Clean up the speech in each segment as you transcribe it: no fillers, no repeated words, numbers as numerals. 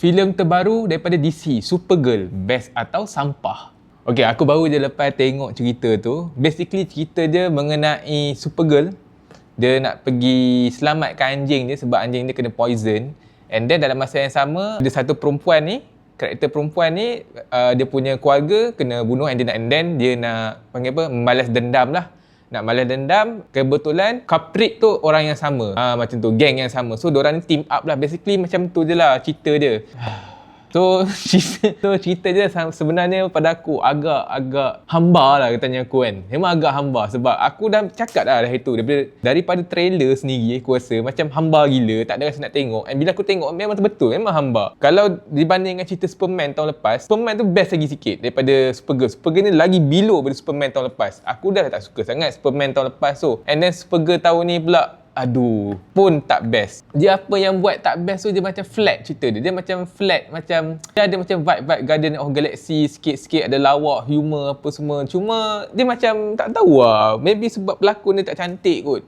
Filem terbaru daripada DC, Supergirl, best atau sampah? Okay, aku baru je lepas tengok cerita tu. Basically cerita dia mengenai Supergirl. Dia nak pergi selamatkan anjing dia sebab anjing dia kena poison. And then dalam masa yang sama, ada satu perempuan ni, karakter perempuan ni, dia punya keluarga kena bunuh and then dia nak panggil apa, membalas dendam lah. Nak balas dendam, kebetulan culprit tu orang yang sama, macam tu, geng yang sama. So diorang ni team up lah, basically macam tu je lah cerita dia. So cerita je sebenarnya pada aku agak hamba lah katanya aku kan. Memang agak hamba sebab aku dah cakap dah itu daripada trailer sendiri aku rasa macam hamba gila, tak ada rasa nak tengok. And bila aku tengok memang betul memang hamba. Kalau dibanding dengan cerita Superman tahun lepas, Superman tu best lagi sikit daripada Supergirl. Supergirl ni lagi below daripada Superman tahun lepas. Aku dah tak suka sangat Superman tahun lepas tu. And then Supergirl tahun ni pula pun tak best. Dia apa yang buat tak best tu, dia macam flat cerita dia. Dia macam flat, macam dia ada macam vibe Guardian of Galaxy sikit-sikit, ada lawak, humor apa semua. Cuma dia macam tak tahu lah. Maybe sebab pelakon dia tak cantik kot.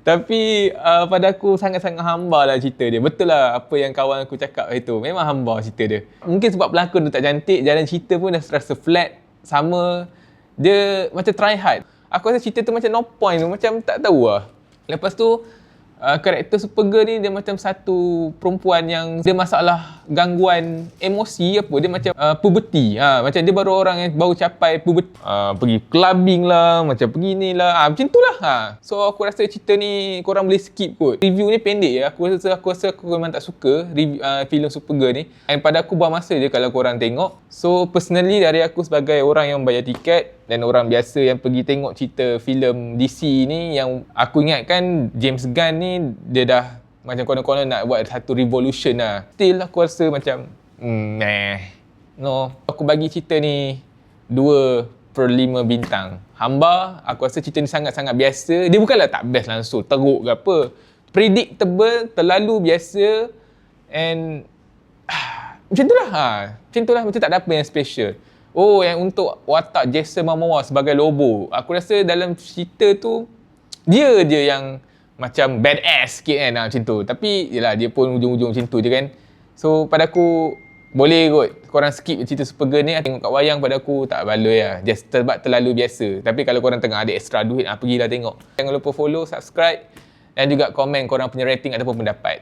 Tapi pada aku sangat-sangat hamba lah cerita dia. Betul lah apa yang kawan aku cakap itu. Memang hamba cerita dia. Mungkin sebab pelakon dia tak cantik, jalan cerita pun dah rasa flat. Sama, dia macam try hard. Aku rasa cerita tu macam no point tu, macam tak tahu lah. Lepas tu, karakter Supergirl ni dia macam satu perempuan yang dia masalah gangguan emosi apa, dia macam puberty. Macam dia baru orang yang baru capai puberty. Pergi clubbing lah, macam pergi ni lah. Macam tu lah. So aku rasa cerita ni korang boleh skip kot. Review ni pendek je. Aku rasa aku memang tak suka filem Supergirl ni. And pada aku buang masa je kalau korang tengok. So personally dari aku sebagai orang yang bayar tiket dan orang biasa yang pergi tengok cerita filem DC ni, yang aku ingatkan James Gunn ni dia dah macam konon-konon nak buat satu revolution lah. Still aku rasa macam no. Aku bagi cerita ni 2/5 bintang. Hamba, aku rasa cerita ni sangat-sangat biasa. Dia bukanlah tak best langsung, teruk ke apa. Predictable, terlalu biasa. And macam tu lah. Macam tu lah, macam tak ada apa yang special. Yang untuk watak Jason Momoa sebagai Lobo, aku rasa dalam cerita tu dia je yang macam badass sikit kan, macam tu. Tapi yelah, dia pun ujung-ujung macam tu je kan. So pada aku boleh kot korang skip cerita Supergirl ni. Tengok kat wayang pada aku tak baloi lah, just sebab terlalu biasa. Tapi kalau korang tengah ada extra duit, pergilah tengok. Jangan lupa follow, subscribe dan juga komen korang punya rating ataupun pendapat.